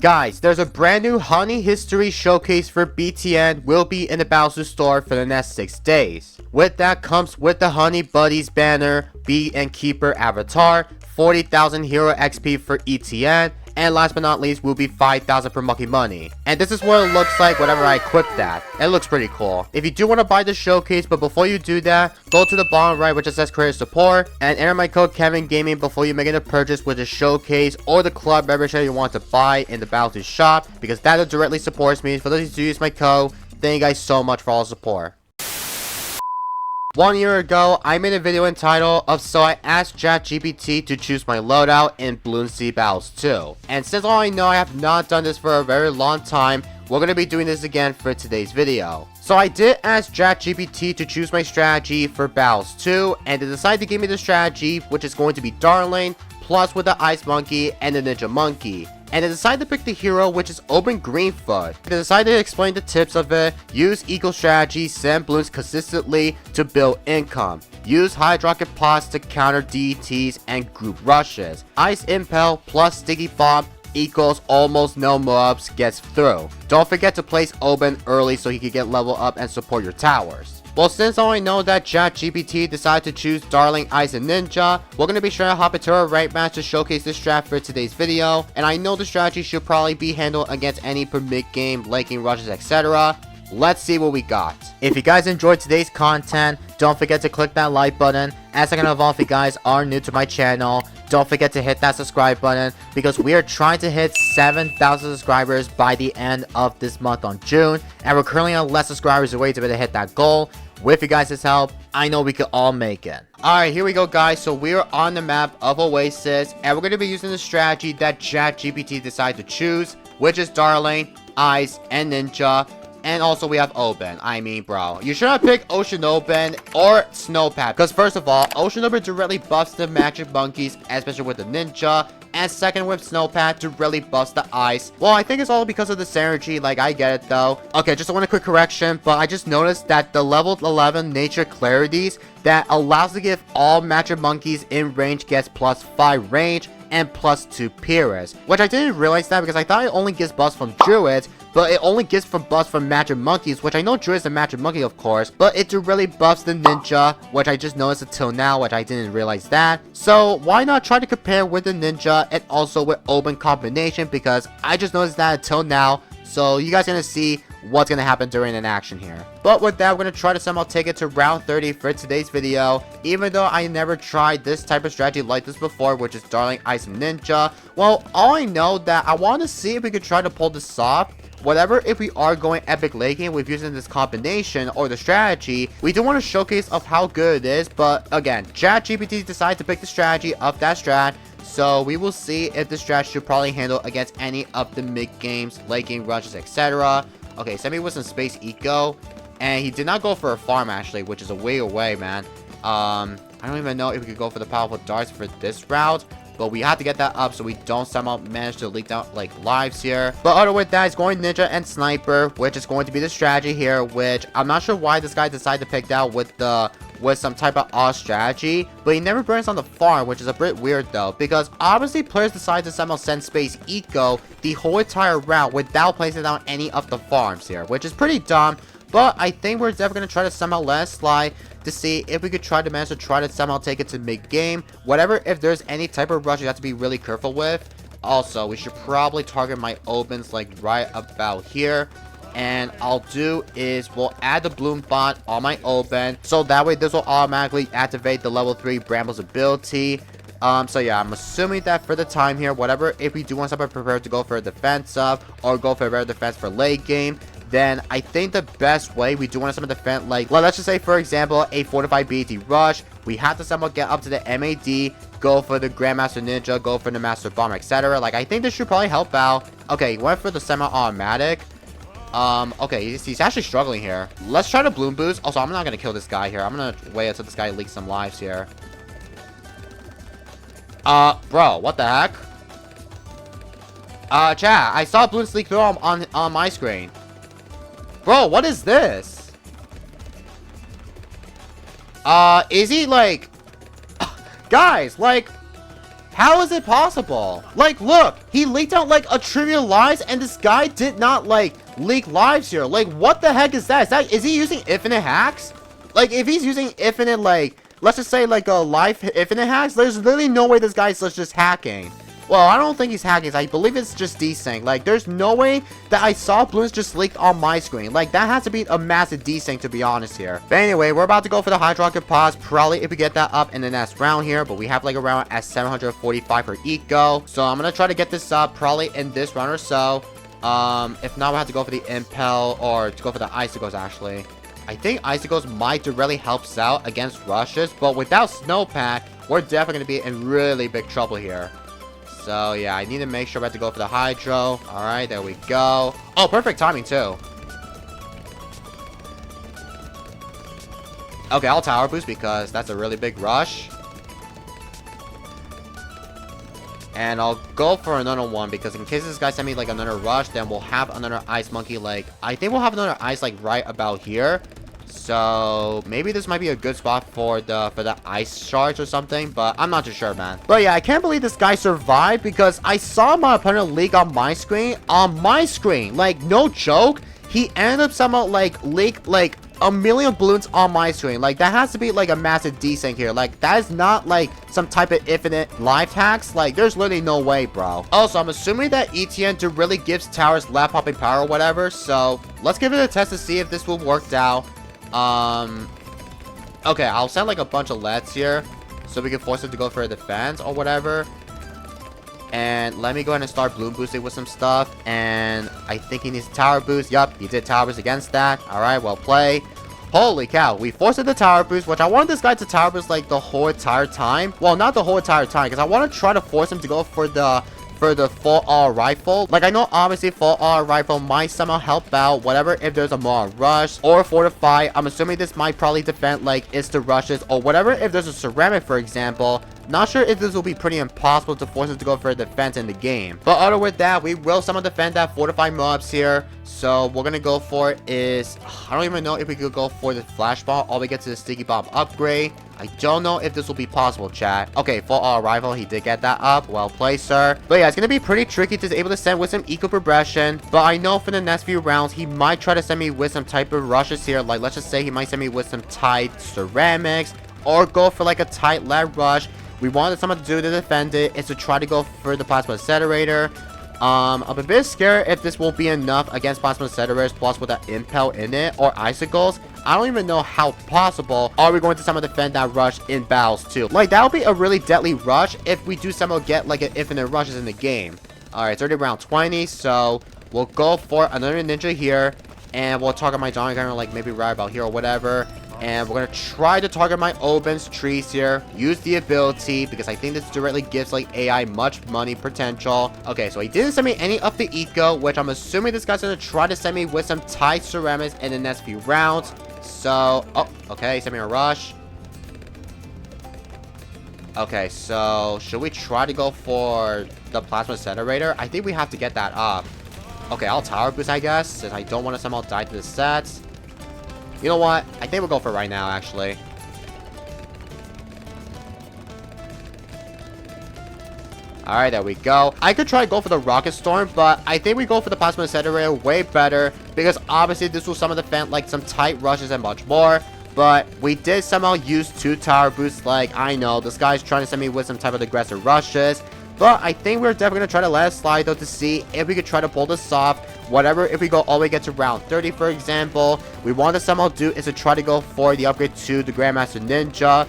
Guys, there's a brand new Honey History Showcase for BTN will be in the Bloons store for the next 6 days. With that comes with the Honey Buddies banner, Beat and Keeper avatar, 40,000 Hero XP for ETN, and last but not least will be 5,000 per Monkey Money. And this is what it looks like whenever I equip that. It looks pretty cool. If you do want to buy the showcase, but before you do that, go to the bottom right which it says creator support and enter my code Kevin Gaming before you make a purchase with the showcase or the club membership you want to buy in the Bloons shop, because that directly supports me. For those who use my code, thank you guys so much for all the support. 1 year ago, I made a video entitled So I asked ChatGPT to choose my loadout in Bloons Bloons 2. And since all I know I have not done this for a very long time, we're going to be doing this again for today's video. So I did ask ChatGPT to choose my strategy for Bloons 2, and they decided to give me the strategy, which is going to be Darling, plus with the Ice Monkey and the Ninja Monkey. And they decided to pick the hero, which is Open Greenfoot. They decided to explain the tips of it, use eco strategy, send Bloons consistently to build income, use Hydro Rocket Pods to counter DETs and group rushes, Ice Impel plus Sticky Bomb equals almost no mobs gets through. Don't forget to place Oben early so he can get level up and support your towers. Well, since I know that ChatGPT decided to choose Darling, Ice, and Ninja, we're going to be sure to hop into a right match to showcase this strat for today's video. And I know the strategy should probably be handled against any per mid-game, laking rushes, etc. Let's see what we got. If you guys enjoyed today's content, don't forget to click that like button. And second of all, if you guys are new to my channel, don't forget to hit that subscribe button, because we are trying to hit 7,000 subscribers by the end of this month on June, and we're currently on less subscribers away to be able to hit that goal. With you guys' help, I know we can all make it. Alright, here we go, guys. So we are on the map of Oasis, and we're going to be using the strategy that ChatGPT decided to choose, which is Darling, Ice, and Ninja. And also we have Oben. I mean, bro, you should not pick Ocean Oben or Snowpat, because first of all, Ocean Oben directly buffs the magic monkeys, especially with the Ninja. And second, with Snowpat directly buffs the Ice. Well, I think it's all because of the synergy. Like, I get it though. Okay, just one quick correction, but I just noticed that the level 11 nature clarities that allows to give all magic monkeys in range gets +5 range and +2 Pyrrhus, which I didn't realize that because I thought it only gives buffs from Druids, but it only gives buffs from Magic Monkeys, which I know Druid is a Magic Monkey, of course, but it really buffs the Ninja, which I just noticed until now, which I didn't realize that. So why not try to compare with the Ninja and also with Open combination, because I just noticed that until now. So you guys are gonna see what's gonna happen during an action here. But with that, we're gonna try to somehow take it to round 30 for today's video. Even though I never tried this type of strategy like this before, which is Darling, Ice, and Ninja. Well, all I know that I want to see if we could try to pull this off. Whatever, if we are going epic late game with using this combination or the strategy, we do want to showcase of how good it is. But again, ChatGPT decided to pick the strategy of that strat, so we will see if this strat should probably handle against any of the mid games, late game rushes, etc. Okay, Semi was in Space Eco, and he did not go for a farm actually, which is a way away, man. I don't even know if we could go for the powerful darts for this route, but we have to get that up so we don't somehow manage to leak down like lives here. But other with that is going Ninja and Sniper, which is going to be the strategy here, which I'm not sure why this guy decided to pick that with some type of odd strategy, but he never burns on the farm, which is a bit weird though, because obviously players decide to somehow send Space Eco the whole entire route without placing down any of the farms here, which is pretty dumb. But I think we're definitely going to try to somehow let it slide to see if we could try to manage to try to somehow take it to mid-game. Whatever, if there's any type of rush you have to be really careful with. Also, we should probably target my Obens like right about here. And I'll do is we'll add the Bloom bot on my Oben, so that way this will automatically activate the level 3 Bramble's ability. So yeah, I'm assuming that for the time here, whatever, if we do want somebody prepared to go for a defensive or go for a better defense for late game, then I think the best way we do want to somehow defend, like, let's just say, for example, a fortified BT rush, we have to somehow get up to the MAD, go for the Grandmaster Ninja, go for the Master Bomb, etc. Like, I think this should probably help out. Okay, he went for the semi-automatic. Okay, he's actually struggling here. Let's try to Bloom Boost. Also, I'm not going to kill this guy here. I'm going to wait until this guy leaks some lives here. Bro, what the heck? Chat, I saw Bloons leak through on my screen. Bro, what is this? Is he like... Guys, like... How is it possible? Like, look, he leaked out like a trillion lives, and this guy did not like leak lives here. Like, what the heck is that? Is he using infinite hacks? Like, if he's using infinite, like, let's just say like a life infinite hacks, there's literally no way this guy's just hacking. Well, I don't think he's hacking. I believe it's just desync. Like, there's no way that I saw Bloons just leaked on my screen. Like, that has to be a massive desync, to be honest here. But anyway, we're about to go for the Hydrocket Pause. Probably if we get that up in the next round here. But we have, like, around at 745 for eco. So I'm going to try to get this up probably in this round or so. If not, we'll have to go for the Impel or to go for the Icicles, actually. I think Icicles might really helps out against rushes. But without Snowpack, we're definitely going to be in really big trouble here. So, yeah, I need to make sure we have to go for the Hydro. Alright, there we go. Oh, perfect timing, too. Okay, I'll Tower Boost because that's a really big rush. And I'll go for another one because in case this guy send me, like, another rush, then we'll have another Ice Monkey, like... I think we'll have another Ice, like, right about here. So maybe this might be a good spot for the ice shards or something, but I'm not too sure, man. But yeah, I can't believe this guy survived because I saw my opponent leak on my screen. Like, no joke, he ended up somehow like leak like a million balloons on my screen. Like, that has to be like a massive desync here. Like, that is not like some type of infinite life hacks. Like, there's literally no way, bro. Also, I'm assuming that ETN really gives towers lap hopping power or whatever, so let's give it a test to see if this will work out. Okay, I'll send like a bunch of LEDs here so we can force it to go for a defense or whatever. And let me go ahead and start Bloon boosting with some stuff. And I think he needs a tower boost. Yup, he did tower boost against that. Alright, well played. Holy cow, we forced the tower boost, which I wanted this guy to tower boost like the whole entire time. Well, not the whole entire time, because I want to try to force him to go for the full auto rifle. Like, I know obviously full auto rifle might somehow help out whatever if there's a more rush or fortify. I'm assuming this might probably defend like it's the rushes or whatever if there's a ceramic, for example. Not sure if this will be pretty impossible to force it to go for a defense in the game. But other with that, we will somehow defend that fortify mobs here. So we're gonna go for is, I don't even know if we could go for the flash ball or we get to the sticky bomb upgrade. I don't know if this will be possible, chat. Okay, full auto rifle, he did get that up. Well played, sir. But yeah, it's gonna be pretty tricky to be able to send with some eco progression. But I know for the next few rounds, he might try to send me with some type of rushes here. Like, let's just say he might send me with some tight ceramics or go for like a tight lead rush. We wanted someone to do to defend it is to try to go for the plasma accelerator. I'm a bit scared if this will be enough against plasma accelerators plus with that impel in it or icicles. I don't even know how possible are we going to somehow defend that rush in battles too. Like, that would be a really deadly rush if we do somehow get like an infinite rushes in the game. Alright, it's already round 20, so we'll go for another ninja here. And we'll target my Johnny Gunner like maybe right about here or whatever. And we're going to try to target my Oben's trees here. Use the ability because I think this directly gives like AI much money potential. Okay, so he didn't send me any of the eco, which I'm assuming this guy's going to try to send me with some tight ceramics in the next few rounds. So, oh, okay, he sent me a rush. Okay, so should we try to go for the plasma accelerator? I think we have to get that up. Okay, I'll tower boost, I guess, since I don't want to somehow die to the sets. You know what? I think we'll go for it right now, actually. Alright, there we go. I could try to go for the Rocket Storm, but I think we go for the Plasma Accelerator way better. Because obviously this will somehow defend like some tight rushes and much more. But we did somehow use 2 tower boosts. Like, I know, this guy's trying to send me with some type of aggressive rushes. But I think we're definitely going to try to let it slide, though, to see if we could try to pull this off. Whatever, if we go all the way get to round 30, for example, we want to somehow do is to try to go for the upgrade to the Grandmaster Ninja.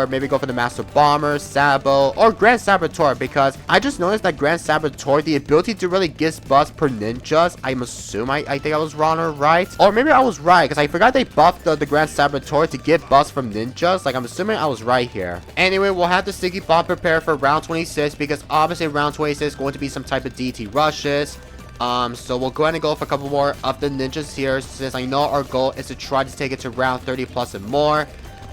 Maybe go for the Master Bomber, Sabo, or Grand Saboteur, because I just noticed that Grand Saboteur, the ability to really give buffs per ninjas, I'm assuming, I think I was wrong or right, or maybe I was right, because I forgot they buffed the Grand Saboteur to get buffs from ninjas. Like, I'm assuming I was right here. Anyway, we'll have the Sticky Bomb prepare for round 26, because obviously round 26 is going to be some type of DT rushes. So we'll go ahead and go for a couple more of the ninjas here, since I know our goal is to try to take it to round 30 plus and more.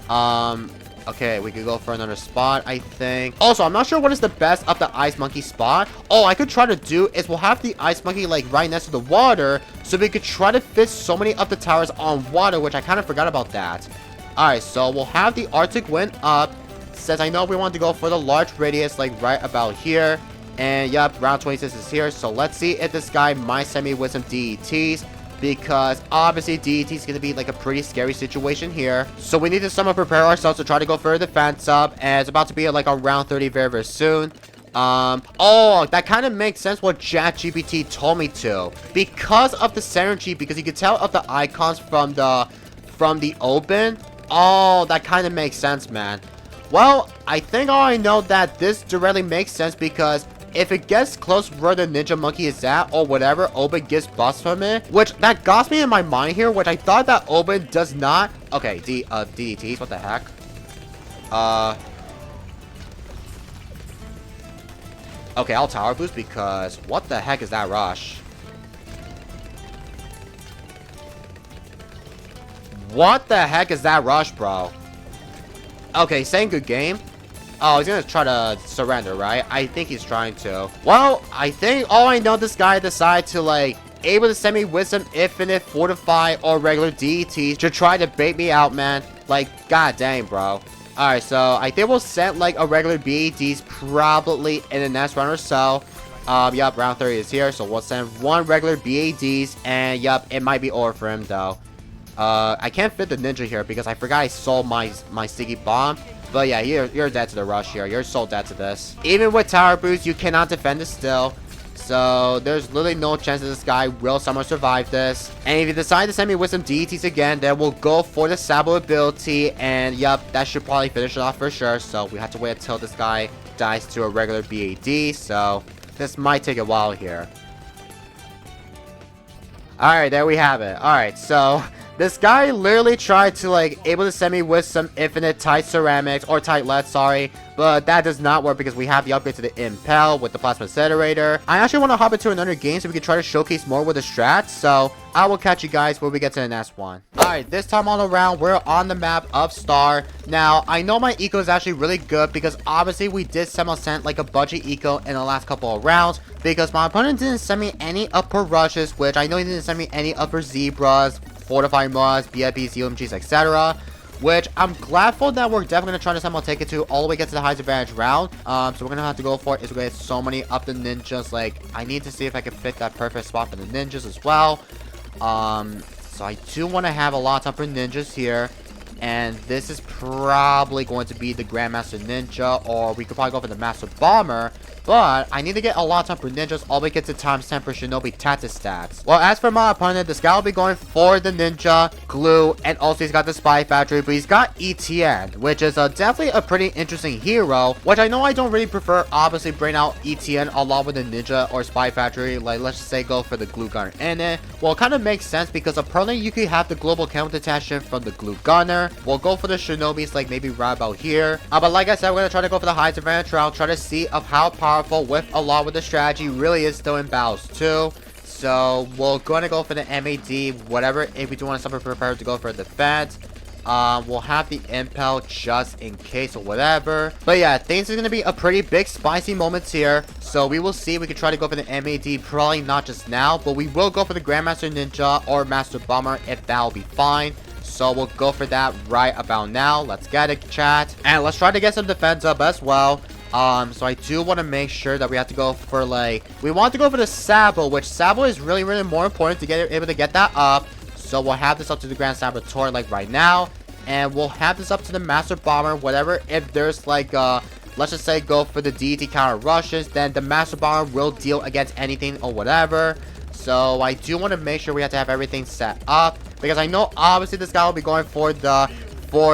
Okay, we could go for another spot, I think. Also, I'm not sure what is the best of the Ice Monkey spot. Oh, I could try to do is we'll have the Ice Monkey, like, right next to the water, so we could try to fit so many of the towers on water, which I kind of forgot about that. Alright, so we'll have the Arctic Wind up, since I know we want to go for the large radius, like right about here. And yup, round 26 is here. So let's see if this guy might send me with some DETs. Because obviously DET is going to be like a pretty scary situation here. So we need to somehow prepare ourselves to try to go for the defense up. And it's about to be like around 30 very, very soon. Oh, that kind of makes sense what ChatGPT told me to. Because of the synergy, because you can tell of the icons from the open. Oh, that kind of makes sense, man. Well, I think I already know that this directly makes sense because if it gets close where the ninja monkey is at or whatever, Oben gets buffs from it. Which, that got me in my mind here, which I thought that Oben does not. Okay, DDTs, what the heck? Okay, I'll tower boost because what the heck is that rush? What the heck is that rush, bro? Okay, saying good game. Oh, he's gonna try to surrender, right? I think he's trying to. Well, I think all I know, this guy decided to like able to send me with some infinite fortify or regular DETs to try to bait me out, man. Like, god dang, bro. Alright, so I think we'll set like a regular BEDs probably in the next round or so. Yup, round 30 is here, so we'll send one regular BADs, and yup, it might be over for him though. I can't fit the ninja here because I forgot I sold my sticky bomb. But yeah, you're dead to the rush here. You're so dead to this. Even with tower boost, you cannot defend it still. So there's literally no chance that this guy will somehow survive this. And if you decide to send me with some DETs again, then we'll go for the Sabo ability. And yup, that should probably finish it off for sure. So we have to wait until this guy dies to a regular BAD. So this might take a while here. Alright, there we have it. Alright, so this guy literally tried to like able to send me with some infinite tight ceramics or tight lead, sorry, but that does not work because we have the upgrade to the impel with the plasma incinerator. I actually want to hop into another game so we can try to showcase more with the strats, so I will catch you guys when we get to the next one. Alright, this time all around we're on the map of Star. Now I know my eco is actually really good because obviously we did somehow send like a budget eco in the last couple of rounds because my opponent didn't send me any upper rushes, which I know he didn't send me any upper zebras, fortifying mods, BIPs, UMGs, etc. Which I'm glad for that we're definitely going to try to somehow take it to all the way get to the highest advantage round. So we're going to have to go for it. Is we're going to get so many up the ninjas. Like, I need to see if I can fit that perfect spot for the ninjas as well. So I do want to have a lot of upper ninjas here. And this is probably going to be the Grandmaster Ninja, or we could probably go for the Master Bomber. But I need to get a lot of ninjas all the way get to times 10 for Shinobi Tatis stats. Well, as for my opponent, this guy will be going for the Ninja, Glue, and also he's got the Spy Factory, but he's got ETN, which is definitely a pretty interesting hero, which I know I don't really prefer, obviously, bring out ETN along with the Ninja or Spy Factory. Like, let's just say go for the Glue Gunner in it. Well, it kind of makes sense because apparently you could have the global counter detection from the Glue Gunner. We'll go for the Shinobis, like maybe right about here. But like I said, we're going to try to go for the highest advantage round, try to see of how powerful with along with the strategy really is still in battles too. So we're going to go for the MAD, whatever, if we do want to something prepared to go for the defense. We'll have the impel just in case or whatever. But yeah, things are going to be a pretty big spicy moments here. So we will see. We can try to go for the MAD, probably not just now, but we will go for the Grandmaster Ninja or Master Bomber if that'll be fine. So we'll go for that right about now. Let's get it, chat. And let's try to get some defense up as well. So I do want to make sure that we have to go for like, we want to go for the Sabo, which Sabo is really, really more important to get able to get that up. So we'll have this up to the Grand Saboteur like right now. And we'll have this up to the Master Bomber, whatever. If there's like, let's just say go for the DT counter rushes, then the Master Bomber will deal against anything or whatever. So I do want to make sure we have to have everything set up. Because I know obviously this guy will be going for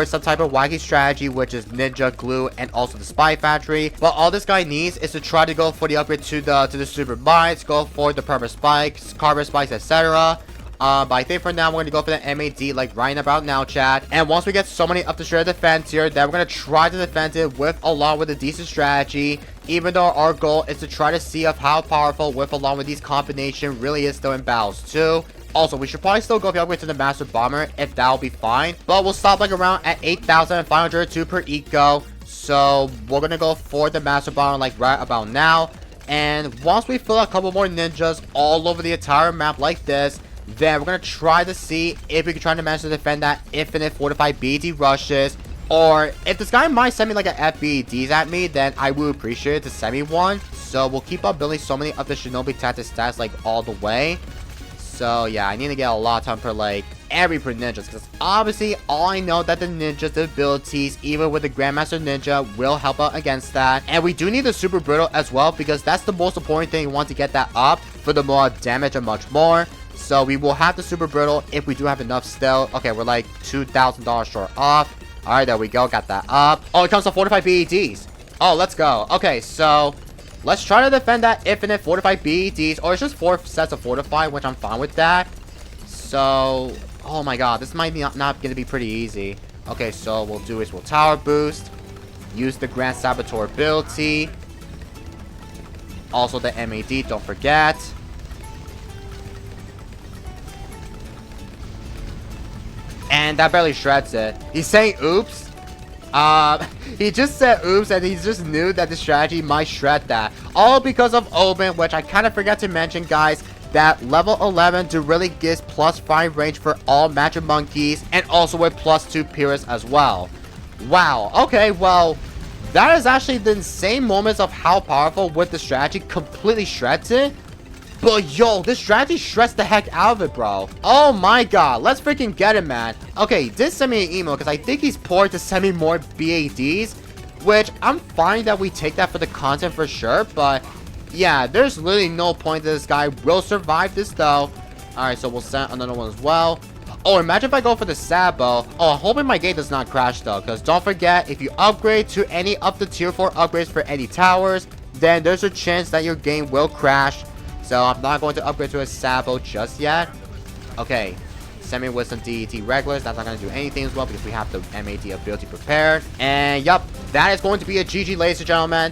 some type of wacky strategy, which is Ninja, Glue, and also the Spy Factory. But all this guy needs is to try to go for the upgrade to the Super Mines, go for the Perma Spikes, Carbon Spikes, etc. But I think for now, we're going to go for the MAD, like right about now, chat. And once we get so many up the straight defense here, then we're going to try to defend it along with a decent strategy. Even though our goal is to try to see of how powerful along with these combination really is still in battles too. Also, we should probably still go upgrade to the Master Bomber if that'll be fine. But we'll stop like around at 8,502 per eco. So we're going to go for the Master Bomber like right about now. And once we fill a couple more ninjas all over the entire map like this, then we're going to try to see if we can try to manage to defend that infinite fortified BD rushes. Or if this guy might send me like an FBDs at me, then I would appreciate it to send me one. So we'll keep on building so many of the Shinobi tactic stats like all the way. So yeah, I need to get a lot of time per like every per ninjas, because obviously all I know that the ninjas abilities, even with the Grandmaster Ninja, will help out against that. And we do need the Super Brittle as well, because that's the most important thing. We want to get that up for the more damage and much more. So we will have the Super Brittle if we do have enough still. Okay, we're like $2,000 short off. Alright, there we go, got that up. Oh, it comes to fortified BEDs. Oh, let's go. Okay, so let's try to defend that infinite fortified BEDs, or it's just 4 sets of fortified, which I'm fine with that. So, oh my god, this might be not gonna be pretty easy. Okay, so we'll do is we'll tower boost, use the Grand Saboteur ability, also the MAD, don't forget. And that barely shreds it. He's saying oops. He just said oops, and he just knew that the strategy might shred that. All because of Oben, which I kind of forgot to mention, guys, that level 11 really gives +5 range for all magic monkeys, and also with +2 Pyrrhus as well. Wow, okay, well, that is actually the insane moments of how powerful with the strategy completely shreds it. But yo, this strategy shreds the heck out of it, bro. Oh my god, let's freaking get it, man. Okay, he did send me an email because I think he's poor to send me more BADs, which I'm fine that we take that for the content for sure. But yeah, there's literally no point that this guy will survive this though. Alright, so we'll send another one as well. Oh, imagine if I go for the Sabo. Oh, I'm hoping my game does not crash though, because don't forget, if you upgrade to any of the tier 4 upgrades for any towers, then there's a chance that your game will crash. So I'm not going to upgrade to a Sabo just yet. Okay, send me with some DET regulars. That's not going to do anything as well because we have the MAD ability prepared. And yup, that is going to be a GG, ladies and gentlemen.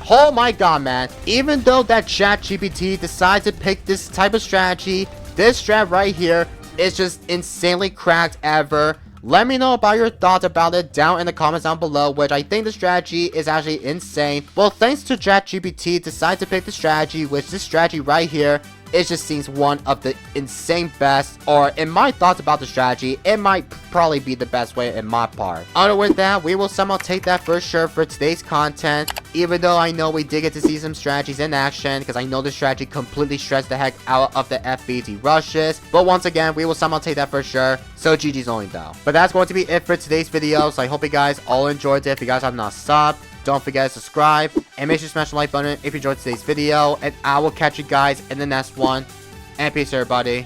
Oh my god, man. Even though that ChatGPT decides to pick this type of strategy, this strat right here is just insanely cracked ever. Let me know about your thoughts about it down in the comments down below, which I think the strategy is actually insane. Well, thanks to ChatGPT decide to pick the strategy, which this strategy right here, it just seems one of the insane best, or in my thoughts about the strategy, it might probably be the best way in my part. Other with that, we will somehow take that for sure for today's content, even though I know we did get to see some strategies in action, because I know the strategy completely shreds the heck out of the FBT rushes. But once again, we will somehow take that for sure, so GG's only though. But that's going to be it for today's video, so I hope you guys all enjoyed it. If you guys have not stopped, don't forget to subscribe, and make sure to smash the like button if you enjoyed today's video, and I will catch you guys in the next one, and peace everybody.